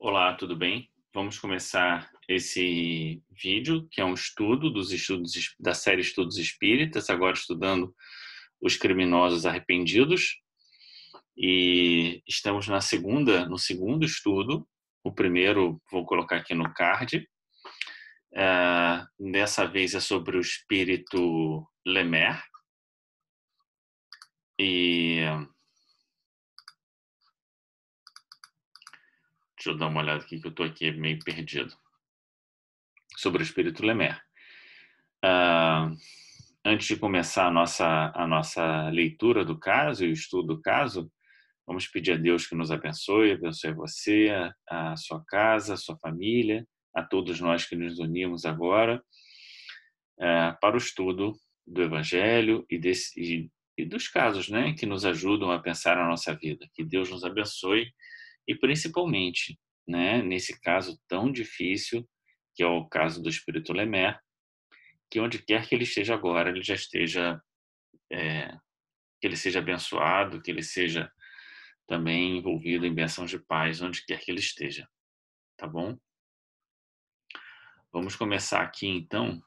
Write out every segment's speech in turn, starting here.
Olá, tudo bem? Vamos começar esse vídeo, que é um estudo da série Estudos Espíritas, agora estudando os criminosos arrependidos. E estamos no segundo estudo. O primeiro vou colocar aqui no card. Dessa vez é sobre o espírito Lemaire. Deixa eu dar uma olhada aqui, que eu estou aqui meio perdido. Sobre o espírito Lemaire. Antes de começar a nossa leitura do caso e o estudo do caso, vamos pedir a Deus que nos abençoe você, a sua casa, a sua família, a todos nós que nos unimos agora para o estudo do Evangelho e dos casos, né, que nos ajudam a pensar a nossa vida. Que Deus nos abençoe e principalmente, né, nesse caso tão difícil, que é o caso do espírito Lemaire, que onde quer que ele esteja agora, ele já esteja, que ele seja abençoado, que ele seja também envolvido em bênçãos de paz, onde quer que ele esteja, tá bom? Vamos começar aqui, então,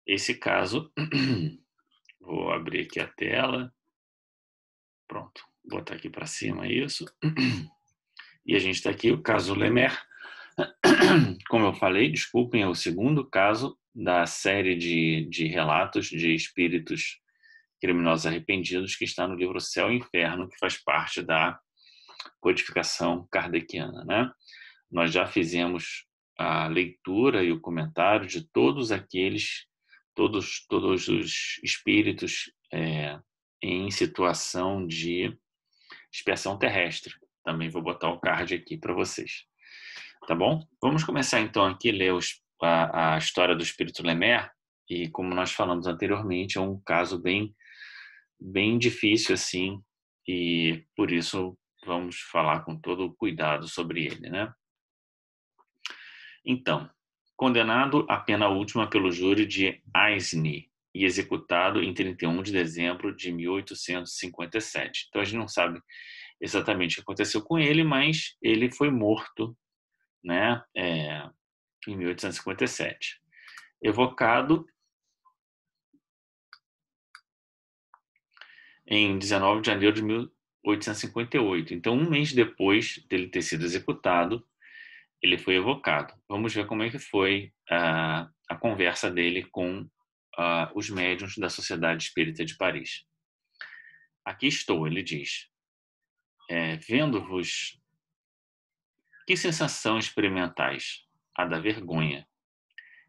esse caso. Vou abrir aqui a tela. Pronto, vou botar aqui para cima isso. E a gente está aqui, o caso Lemaire. Como eu falei, desculpem, é o segundo caso da série de relatos de espíritos criminosos arrependidos que está no livro Céu e Inferno, que faz parte da codificação kardeciana, né? Nós já fizemos a leitura e o comentário de todos os espíritos em situação de expiação terrestre. Também vou botar o card aqui para vocês. Tá bom? Vamos começar então aqui a ler a história do espírito Lemaire. E como nós falamos anteriormente, é um caso bem difícil assim, e por isso vamos falar com todo o cuidado sobre ele, né? Então, condenado à pena última pelo júri de Aisne e executado em 31 de dezembro de 1857. Então a gente não sabe exatamente o que aconteceu com ele, mas ele foi morto, né, em 1857. Evocado em 19 de janeiro de 1858. Então, um mês depois dele ter sido executado, ele foi evocado. Vamos ver como é que foi a conversa dele com os médiuns da Sociedade Espírita de Paris. Aqui estou, ele diz, vendo-vos, que sensação experimentais? A da vergonha.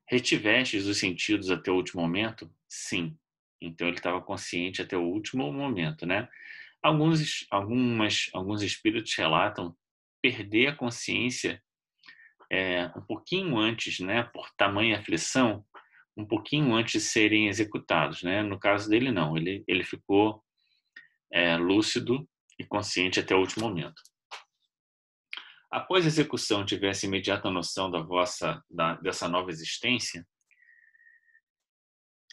Retivestes os sentidos até o último momento? Sim. Então ele estava consciente até o último momento, né? Alguns espíritos relatam perder a consciência um pouquinho antes, né? Por tamanha aflição, um pouquinho antes de serem executados, né? No caso dele não, ele ficou lúcido e consciente até o último momento. Após a execução tivesse imediata noção dessa nova existência,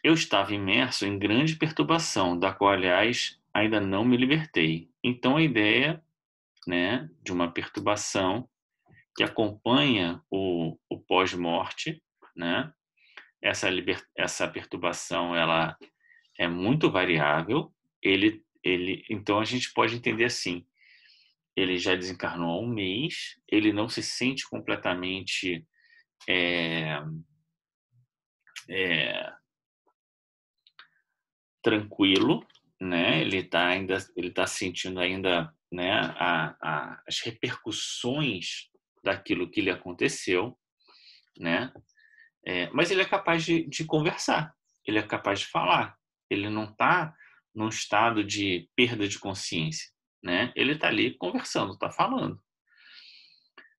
eu estava imerso em grande perturbação, da qual, aliás, ainda não me libertei. Então, a ideia, né, de uma perturbação que acompanha o pós-morte, né? Essa perturbação, ela é muito variável. Então, a gente pode entender assim: ele já desencarnou há um mês, ele não se sente completamente tranquilo, né? Ele está sentindo ainda, né, as repercussões daquilo que lhe aconteceu, né? Mas ele é capaz de conversar, ele é capaz de falar, ele não está num estado de perda de consciência, né? Ele está ali conversando, está falando.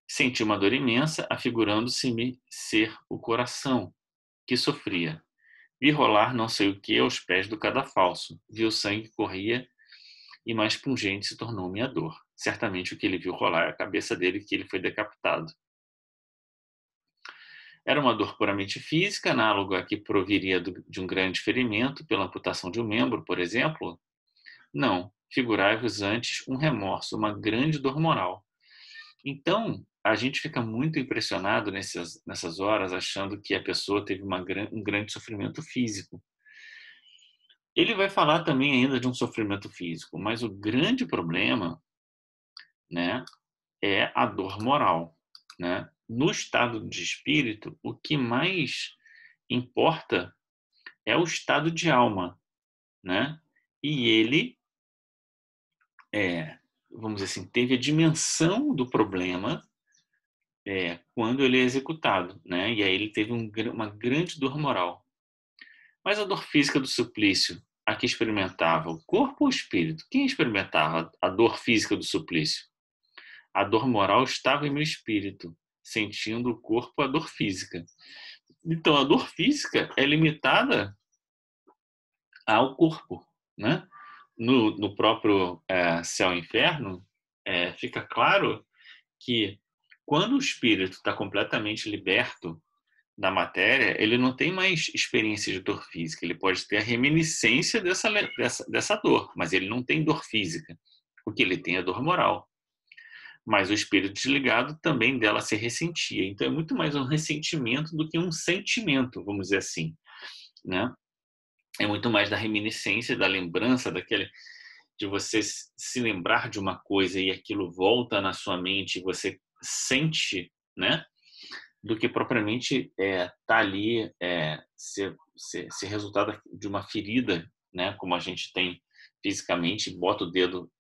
Senti uma dor imensa, afigurando-se-me ser o coração que sofria. Vi rolar não sei o que aos pés do cadafalso. Vi o sangue que corria e mais pungente se tornou minha dor. Certamente o que ele viu rolar é a cabeça dele, que ele foi decapitado. Era uma dor puramente física, análoga a que proviria de um grande ferimento pela amputação de um membro, por exemplo? Não. Figurai-vos antes um remorso, uma grande dor moral. Então, a gente fica muito impressionado nessas horas, achando que a pessoa teve um grande sofrimento físico. Ele vai falar também ainda de um sofrimento físico, mas o grande problema, né, é a dor moral, né? No estado de espírito, o que mais importa é o estado de alma, né? E ele, vamos dizer assim, teve a dimensão do problema quando ele é executado, né? E aí ele teve uma grande dor moral. Mas a dor física do suplício, a que experimentava o corpo ou o espírito? Quem experimentava a dor física do suplício? A dor moral estava em meu espírito, sentindo o corpo a dor física. Então, a dor física é limitada ao corpo, né? No próprio céu e inferno, fica claro que quando o espírito está completamente liberto da matéria, ele não tem mais experiência de dor física. Ele pode ter a reminiscência dessa dor, mas ele não tem dor física. O que ele tem é dor moral. Mas o espírito desligado também dela se ressentia. Então é muito mais um ressentimento do que um sentimento, vamos dizer assim, né? É muito mais da reminiscência, da lembrança, de você se lembrar de uma coisa e aquilo volta na sua mente e você sente, né? Do que propriamente tá ali ser resultado de uma ferida, né? Como a gente tem fisicamente, bota o dedo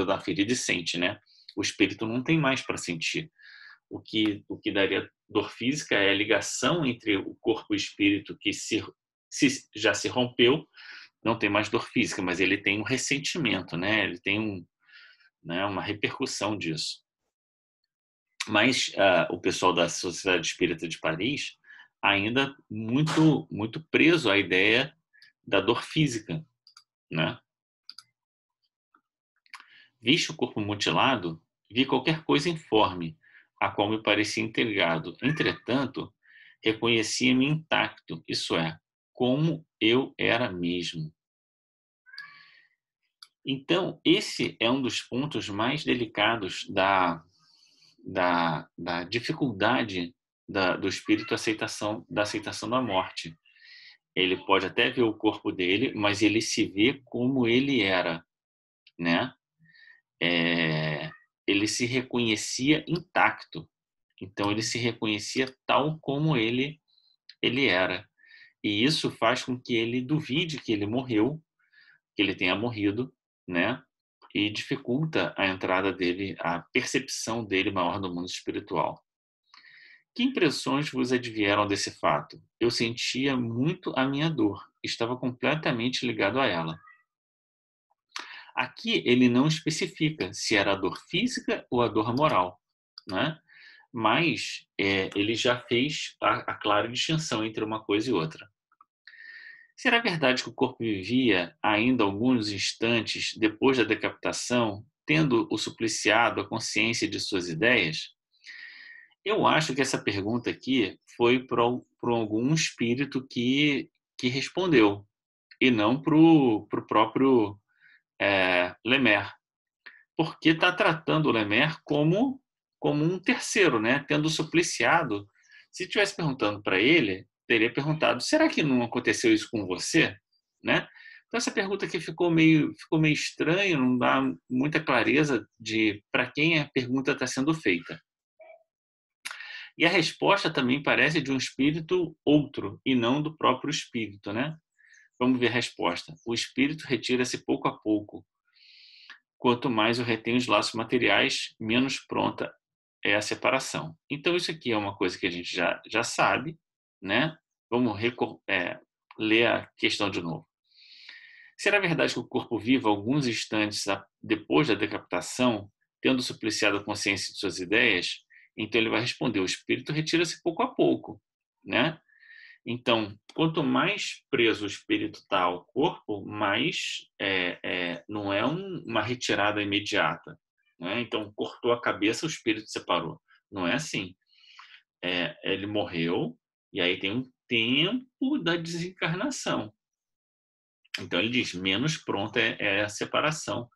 na ferida e sente, né? O espírito não tem mais para sentir. O que daria dor física é a ligação entre o corpo e o espírito que já se rompeu, não tem mais dor física, mas ele tem um ressentimento, né? Ele tem uma repercussão disso. Mas o pessoal da Sociedade Espírita de Paris ainda muito muito preso à ideia da dor física, né? Visto o corpo mutilado, vi qualquer coisa informe, a qual me parecia integrado. Entretanto, reconhecia-me intacto, isso é, como eu era mesmo. Então, esse é um dos pontos mais delicados da dificuldade do espírito da aceitação da morte. Ele pode até ver o corpo dele, mas ele se vê como ele era, né? Ele se reconhecia intacto. Então ele se reconhecia tal como ele era. E isso faz com que ele duvide que ele morreu, que ele tenha morrido, né? E dificulta a entrada dele, a percepção dele maior do mundo espiritual. Que impressões vos advieram desse fato? Eu sentia muito a minha dor, estava completamente ligado a ela. Aqui ele não especifica se era a dor física ou a dor moral, né? Mas ele já fez a clara distinção entre uma coisa e outra. Será verdade que o corpo vivia ainda alguns instantes depois da decapitação, tendo o supliciado a consciência de suas ideias? Eu acho que essa pergunta aqui foi para algum espírito que respondeu, e não para o próprio Lemer, porque está tratando o Lemer como um terceiro, né? Tendo supliciado. Se estivesse perguntando para ele, teria perguntado: será que não aconteceu isso com você? Né? Então essa pergunta aqui ficou meio estranha, não dá muita clareza de para quem a pergunta está sendo feita. E a resposta também parece de um espírito outro, e não do próprio espírito, né? Vamos ver a resposta. O espírito retira-se pouco a pouco. Quanto mais eu retenho os laços materiais, menos pronta é a separação. Então, isso aqui é uma coisa que a gente já sabe, né? Vamos ler a questão de novo. Será verdade que o corpo vive alguns instantes depois da decapitação, tendo supliciado a consciência de suas ideias? Então ele vai responder: o espírito retira-se pouco a pouco, né? Então, quanto mais preso o espírito está ao corpo, mais não é uma retirada imediata, né? Então, cortou a cabeça, o espírito separou. Não é assim. Ele morreu e aí tem um tempo da desencarnação. Então, ele diz: menos pronta é a separação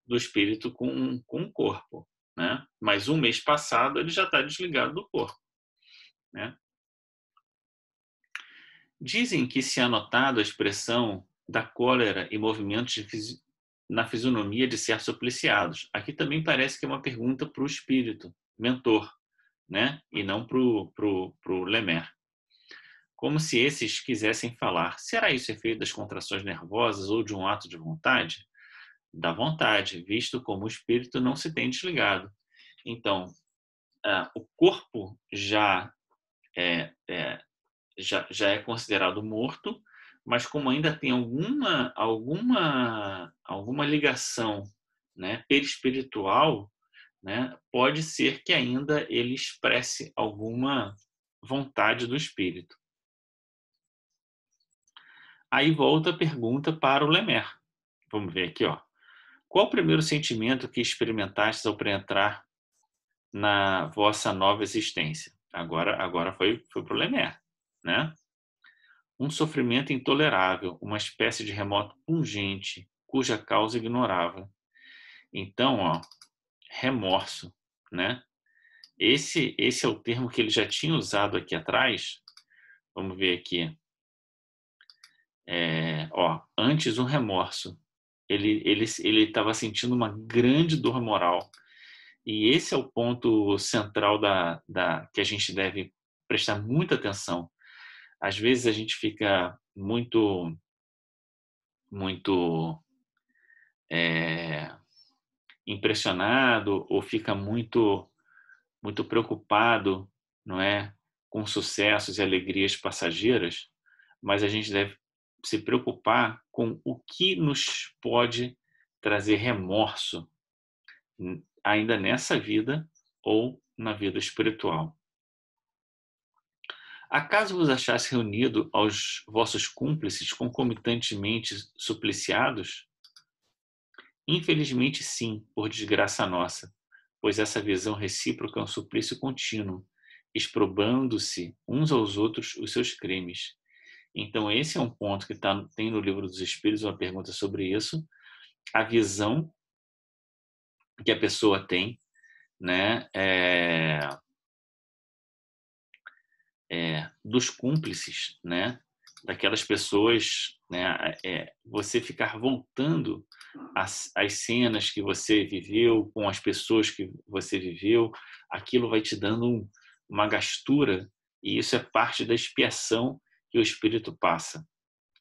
do espírito com o corpo, né? Mas um mês passado ele já está desligado do corpo, né? Dizem que se é notado a expressão da cólera e movimentos na fisionomia de certos supliciados. Aqui também parece que é uma pergunta para o espírito, mentor, né? E não para o Lemer. Como se esses quisessem falar: será isso efeito das contrações nervosas ou de um ato de vontade? Da vontade, visto como o espírito não se tem desligado. Então, o corpo é, é, já é considerado morto, mas como ainda tem alguma ligação, né, perispiritual, né, pode ser que ainda ele expresse alguma vontade do espírito. Aí volta a pergunta para o Lemer. Vamos ver aqui, ó. Qual o primeiro sentimento que experimentastes ao entrar na vossa nova existência? Agora foi para o Lemer, né? Um sofrimento intolerável, uma espécie de remoto pungente, cuja causa ignorava. Então, ó, remorso, né? Esse é o termo que ele já tinha usado aqui atrás. Vamos ver aqui. Antes um remorso. Ele estava sentindo uma grande dor moral. E esse é o ponto central que a gente deve prestar muita atenção. Às vezes a gente fica muito impressionado ou fica muito preocupado, não é, com sucessos e alegrias passageiras, mas a gente deve se preocupar com o que nos pode trazer remorso ainda nessa vida ou na vida espiritual. Acaso vos achasse reunido aos vossos cúmplices concomitantemente supliciados? Infelizmente sim, por desgraça nossa, pois essa visão recíproca é um suplício contínuo, exprobando-se uns aos outros os seus crimes. Então esse é um ponto que tem no Livro dos Espíritos, uma pergunta sobre isso, a visão que a pessoa tem, né, dos cúmplices, né, daquelas pessoas, né, você ficar voltando às cenas que você viveu, com as pessoas que você viveu, aquilo vai te dando uma gastura, e isso é parte da expiação que o espírito passa,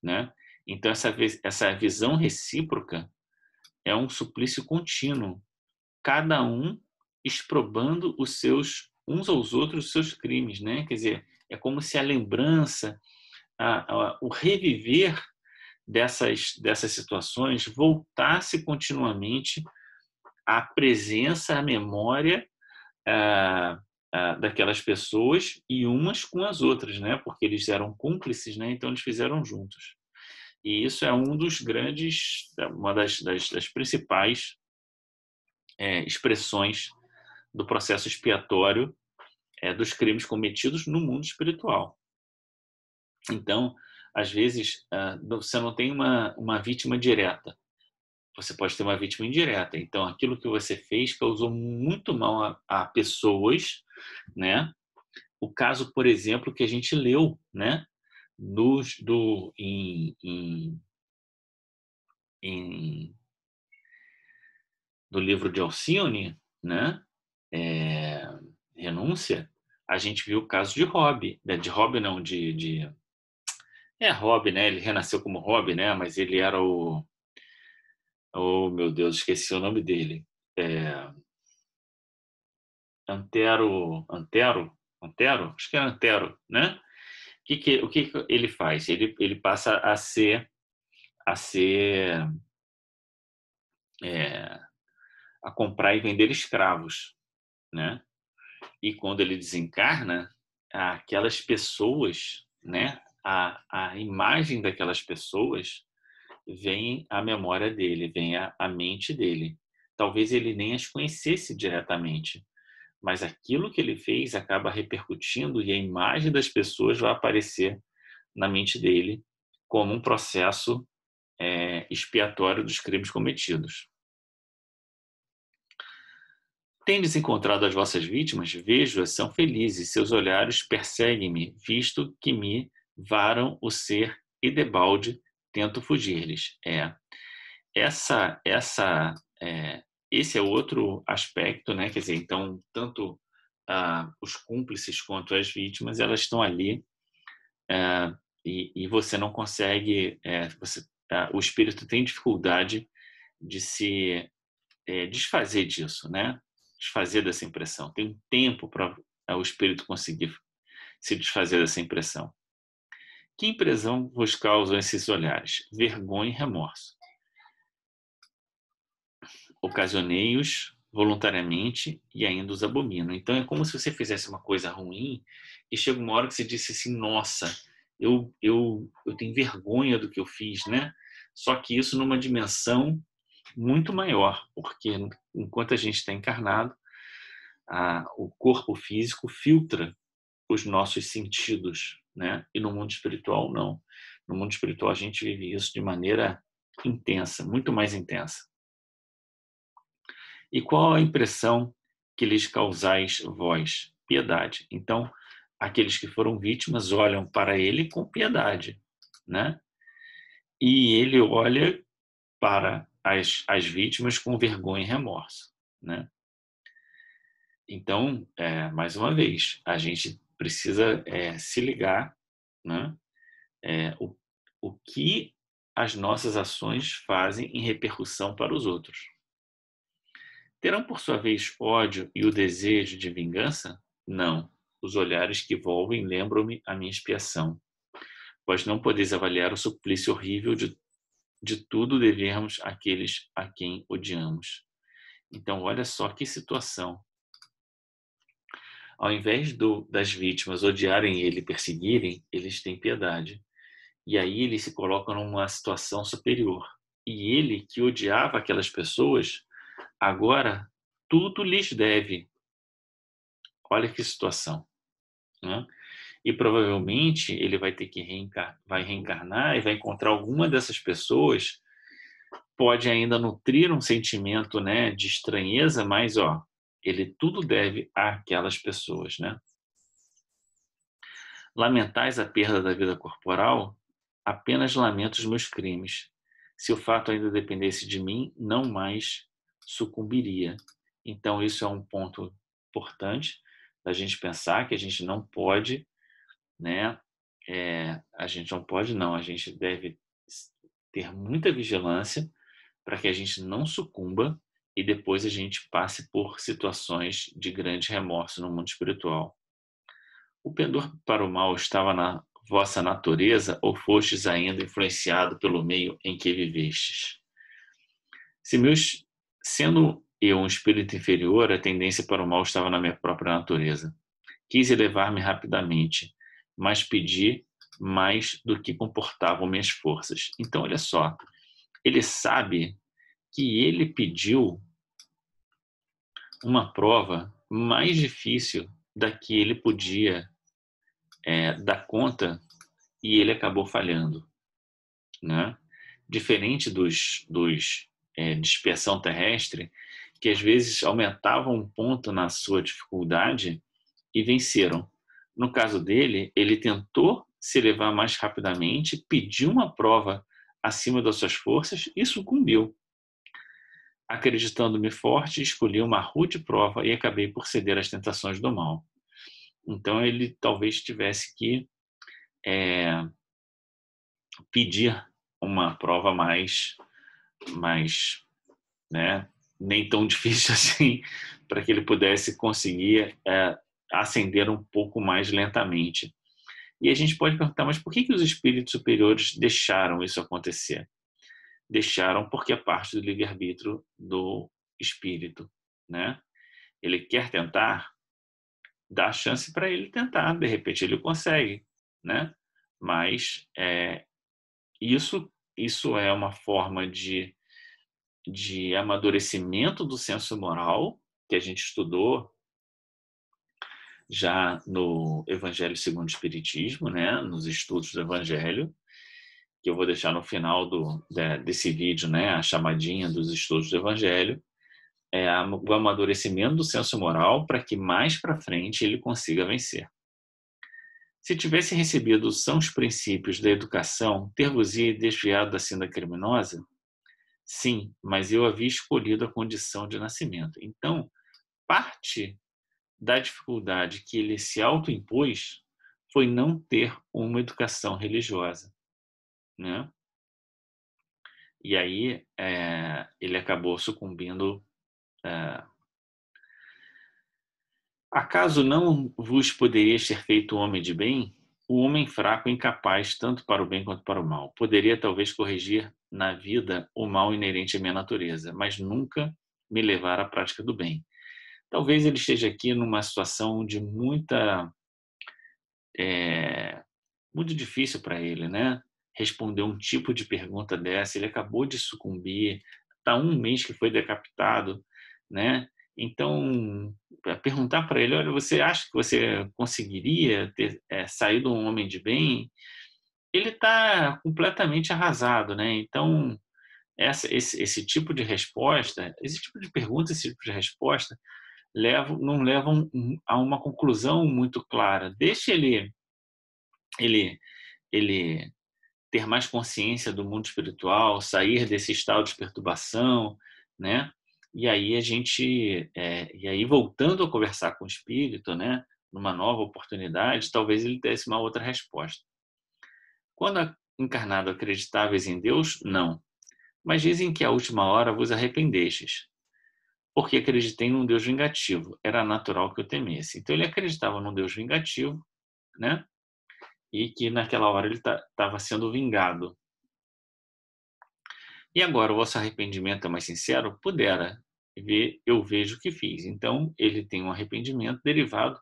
né? Então essa visão recíproca é um suplício contínuo, cada um exprobando os seus uns aos outros os seus crimes, né? Quer dizer, é como se a lembrança, o reviver dessas situações voltasse continuamente à presença, à memória daquelas pessoas e umas com as outras, né? Porque eles eram cúmplices, né? Então eles fizeram juntos. E isso é uma das principais expressões do processo expiatório dos crimes cometidos no mundo espiritual. Então, às vezes, você não tem uma vítima direta, você pode ter uma vítima indireta. Então, aquilo que você fez causou muito mal a pessoas, né? O caso, por exemplo, que a gente leu, né? Do livro de Alcione, né? Renúncia, a gente viu o caso de Rob, né? De Rob não, Rob, né? Ele renasceu como Rob, né? Mas ele era oh, meu Deus, esqueci o nome dele. Antero? Acho que é Antero, né? O que ele faz? Ele passa a é, a comprar e vender escravos, né? E quando ele desencarna, aquelas pessoas, né? A imagem daquelas pessoas vem à memória dele, vem à mente dele. Talvez ele nem as conhecesse diretamente, mas aquilo que ele fez acaba repercutindo e a imagem das pessoas vai aparecer na mente dele como um processo expiatório dos crimes cometidos. Tendes encontrado as vossas vítimas? Vejo-as, são felizes, seus olhares perseguem-me, visto que me varam o ser e debalde tento fugir-lhes. Essa, essa, esse é outro aspecto, né? Quer dizer, então, tanto os cúmplices quanto as vítimas, elas estão ali e você não consegue, o espírito tem dificuldade de se desfazer disso, né? Desfazer dessa impressão. Tem um tempo para o espírito conseguir se desfazer dessa impressão. Que impressão vos causam esses olhares? Vergonha e remorso. Ocasionei-os voluntariamente e ainda os abomino. Então é como se você fizesse uma coisa ruim e chega uma hora que você disse assim, nossa, eu tenho vergonha do que eu fiz, né? Só que isso numa dimensão muito maior, porque enquanto a gente está encarnado, o corpo físico filtra os nossos sentidos, né? E no mundo espiritual, não. No mundo espiritual, a gente vive isso de maneira intensa, muito mais intensa. E qual a impressão que lhes causais vós? Piedade. Então, aqueles que foram vítimas olham para ele com piedade, né? E ele olha para as vítimas com vergonha e remorso, né? Então, mais uma vez, a gente precisa se ligar, né? O que as nossas ações fazem em repercussão para os outros. Terão, por sua vez, ódio e o desejo de vingança? Não. Os olhares que volvem lembram-me a minha expiação. Pois não podeis avaliar o suplício horrível de tudo devermos àqueles a quem odiamos. Então, olha só que situação. Ao invés das vítimas odiarem ele e perseguirem, eles têm piedade. E aí ele se coloca numa situação superior. E ele, que odiava aquelas pessoas, agora tudo lhes deve. Olha que situação, né? E provavelmente ele vai ter que reencarnar e vai encontrar alguma dessas pessoas, pode ainda nutrir um sentimento, né, de estranheza, mas ele tudo deve àquelas pessoas, né? Lamentais a perda da vida corporal? Apenas lamento os meus crimes. Se o fato ainda dependesse de mim, não mais sucumbiria. Então, isso é um ponto importante da gente pensar que a gente não pode, né? A gente não pode, não. A gente deve ter muita vigilância para que a gente não sucumba e depois a gente passe por situações de grande remorso no mundo espiritual. O pendor para o mal estava na vossa natureza ou fostes ainda influenciado pelo meio em que vivestes? Sendo eu um espírito inferior, a tendência para o mal estava na minha própria natureza. Quis elevar-me rapidamente, mas pedi mais do que comportavam minhas forças. Então, olha só, ele sabe que ele pediu uma prova mais difícil da que ele podia dar conta e ele acabou falhando, né? Diferente dos de expiação terrestre, que às vezes aumentavam um ponto na sua dificuldade e venceram. No caso dele, ele tentou se elevar mais rapidamente, pediu uma prova acima das suas forças e sucumbiu. Acreditando-me forte, escolhi uma rude prova e acabei por ceder às tentações do mal. Então ele talvez tivesse que pedir uma prova mais, né, nem tão difícil assim, para que ele pudesse conseguir ascender um pouco mais lentamente. E a gente pode perguntar, mas por que os espíritos superiores deixaram isso acontecer? Deixaram porque é parte do livre-arbítrio do espírito, né? Ele quer tentar, dá chance para ele tentar, de repente ele consegue, né? Mas isso é uma forma de amadurecimento do senso moral que a gente estudou já no Evangelho segundo o Espiritismo, né? Nos estudos do Evangelho, que eu vou deixar no final desse vídeo, né? A chamadinha dos estudos do Evangelho. o amadurecimento do senso moral para que mais para frente ele consiga vencer. Se tivesse recebido os sãos princípios da educação, ter-vos-ia desviado da senda criminosa? Sim, mas eu havia escolhido a condição de nascimento. Então, parte da dificuldade que ele se autoimpôs foi não ter uma educação religiosa, né? E aí ele acabou sucumbindo. Acaso não vos poderia ser feito homem de bem? O homem fraco e incapaz, tanto para o bem quanto para o mal. Poderia talvez corrigir na vida o mal inerente à minha natureza, mas nunca me levar à prática do bem. Talvez ele esteja aqui numa situação de muito difícil para ele, né? Responder um tipo de pergunta dessa. Ele acabou de sucumbir, está 1 mês que foi decapitado, né? Então, perguntar para ele, olha, você acha que você conseguiria ter saído um homem de bem? Ele está completamente arrasado, né? Então, esse tipo de resposta, esse tipo de pergunta, esse tipo de resposta, não levam a uma conclusão muito clara. Deixa ele, ele ter mais consciência do mundo espiritual, sair desse estado de perturbação, né? E aí voltando a conversar com o espírito, né? Numa nova oportunidade, talvez ele desse uma outra resposta. Quando encarnado acreditáveis em Deus, não. Mas dizem que à última hora vos arrependestes, porque acreditei num Deus vingativo. Era natural que eu temesse. Então ele acreditava num Deus vingativo, né? E que naquela hora ele estava sendo vingado. E agora o vosso arrependimento é mais sincero? Pudera. Eu vejo o que fiz. Então ele tem um arrependimento derivado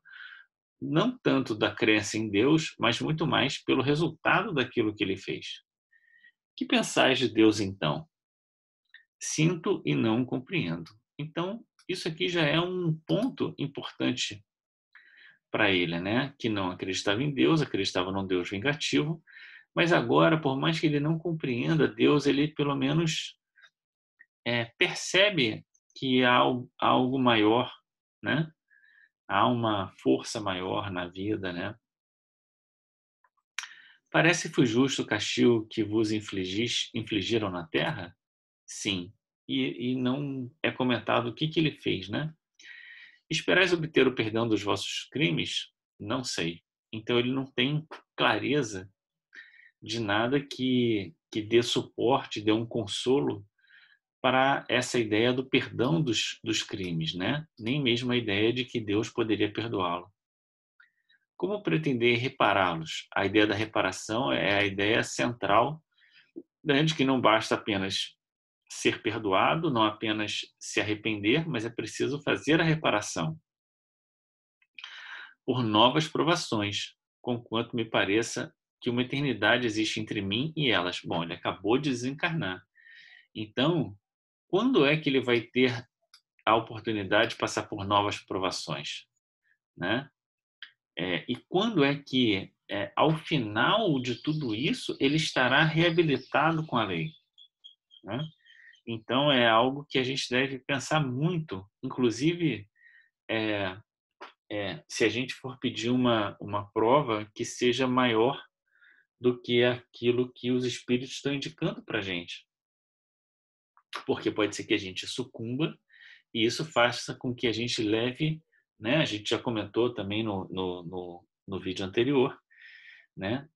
não tanto da crença em Deus, mas muito mais pelo resultado daquilo que ele fez. Que pensais de Deus então? Sinto e não compreendo. Então, isso aqui já é um ponto importante para ele, né? Que não acreditava em Deus, acreditava num Deus vingativo, mas agora, por mais que ele não compreenda Deus, ele pelo menos percebe que há algo maior, né? Há uma força maior na vida, né? Parece que foi justo o castigo que vos infligiram na terra? Sim. E não é comentado o que ele fez, né? Esperais obter o perdão dos vossos crimes? Não sei. Então ele não tem clareza de nada que dê suporte, dê um consolo para essa ideia do perdão dos crimes, né? Nem mesmo a ideia de que Deus poderia perdoá-lo. Como pretender repará-los? A ideia da reparação é a ideia central, de que não basta apenas ser perdoado, não apenas se arrepender, mas é preciso fazer a reparação por novas provações, conquanto me pareça que uma eternidade existe entre mim e elas. Bom, ele acabou de desencarnar. Então, quando é que ele vai ter a oportunidade de passar por novas provações, né? E quando é que, ao final de tudo isso, ele estará reabilitado com a lei, né? Então, é algo que a gente deve pensar muito, inclusive, se a gente for pedir uma prova que seja maior do que aquilo que os espíritos estão indicando para a gente. Porque pode ser que a gente sucumba e isso faça com que a gente leve, né? A gente já comentou também no vídeo anterior, né?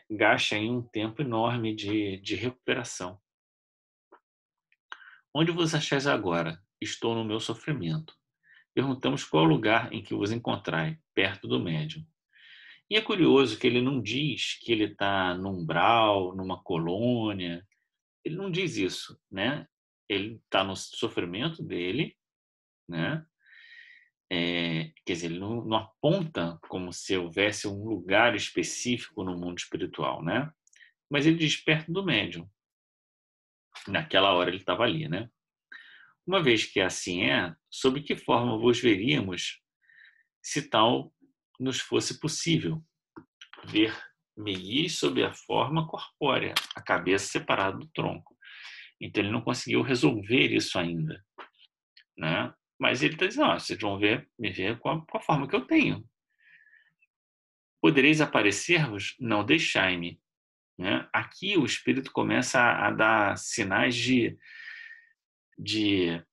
Gaste aí um tempo enorme de recuperação. Onde vos achais agora? Estou no meu sofrimento. Perguntamos qual o lugar em que vos encontrai, perto do médium. E é curioso que ele não diz que ele está num umbral, numa colônia. Ele não diz isso, né? Ele está no sofrimento dele, né? Quer dizer, ele não aponta como se houvesse um lugar específico no mundo espiritual, né? Mas ele diz perto do médium. Naquela hora ele estava ali, né? Uma vez que assim sob que forma vos veríamos se tal nos fosse possível ver-me sob a forma corpórea, a cabeça separada do tronco. Então ele não conseguiu resolver isso ainda. né? Mas ele está dizendo, vocês vão me ver com a forma que eu tenho. Podereis aparecer-vos? Não, deixai-me. Né? Aqui o Espírito começa a dar sinais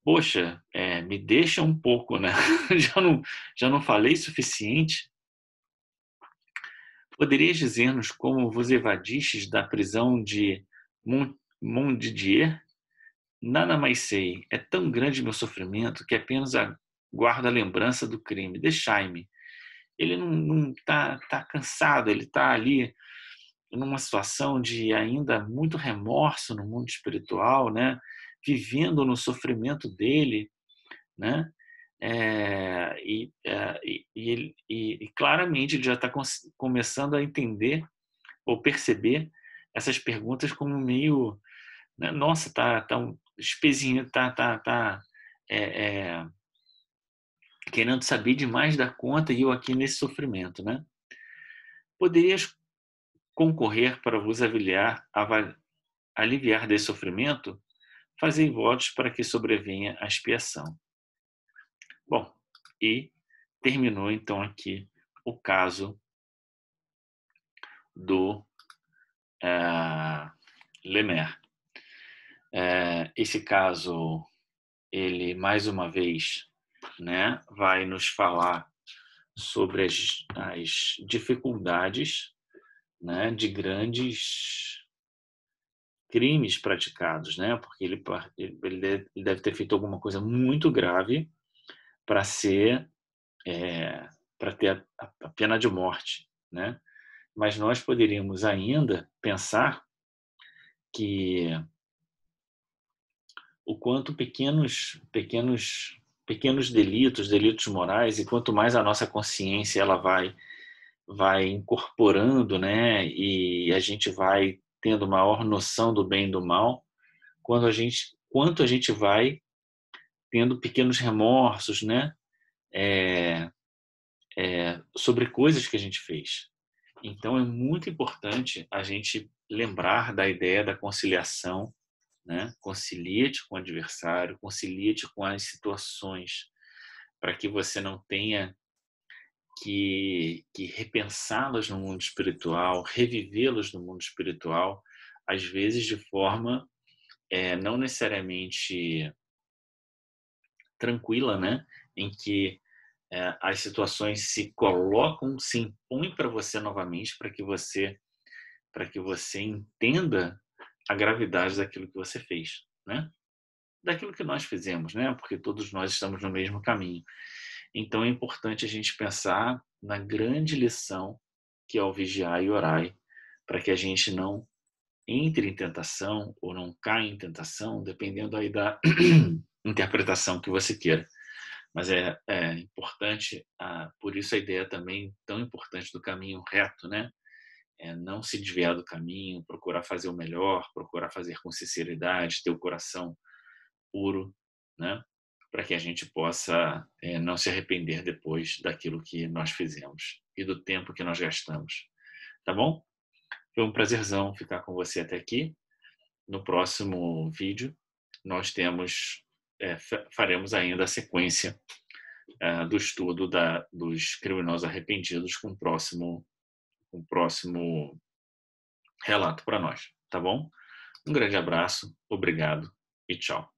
poxa, me deixa um pouco, né? já não falei suficiente? Poderias dizer-nos como vos evadistes da prisão de Montdidier? Nada mais sei. É tão grande meu sofrimento que apenas guardo a lembrança do crime. Deixai-me. Ele não tá cansado, ele está ali numa situação de ainda muito remorso no mundo espiritual, né? Vivendo no sofrimento dele, né? E claramente ele já está começando a entender ou perceber essas perguntas como meio, né? Nossa, tá um espezinho, tá é, é, querendo saber demais da conta e eu aqui nesse sofrimento, né? Poderias concorrer para vos aliviar desse sofrimento? Fazei votos para que sobrevenha a expiação. Bom, e terminou então aqui o caso do Lemaire. Esse caso, ele mais uma vez, né, vai nos falar sobre as dificuldades, né, de grandes crimes praticados, né, porque ele deve ter feito alguma coisa muito grave para ser para ter a pena de morte, né? Mas nós poderíamos ainda pensar que o quanto pequenos delitos morais, e quanto mais a nossa consciência ela vai incorporando, né, e a gente vai tendo maior noção do bem e do mal, quanto a gente vai tendo pequenos remorsos, né, sobre coisas que a gente fez. Então é muito importante a gente lembrar da ideia da conciliação, né? Concilia-te com o adversário, concilia-te com as situações, para que você não tenha que repensá-las no mundo espiritual, revivê-las no mundo espiritual, às vezes de forma não necessariamente tranquila, né? Em que as situações se colocam, se impõem para você novamente, para que você entenda a gravidade daquilo que você fez, né? Daquilo que nós fizemos, né? Porque todos nós estamos no mesmo caminho. Então é importante a gente pensar na grande lição que é o vigiar e orar, para que a gente não entre em tentação ou não caia em tentação, dependendo aí da interpretação que você queira. Mas é importante, por isso a ideia também tão importante do caminho reto, né? Não se desviar do caminho, procurar fazer o melhor, procurar fazer com sinceridade, ter o coração puro, né? Para que a gente possa não se arrepender depois daquilo que nós fizemos e do tempo que nós gastamos. Tá bom? Foi um prazerzão ficar com você até aqui. No próximo vídeo, nós faremos ainda a sequência do estudo dos criminosos arrependidos com o próximo relato para nós, tá bom? Um grande abraço, obrigado e tchau.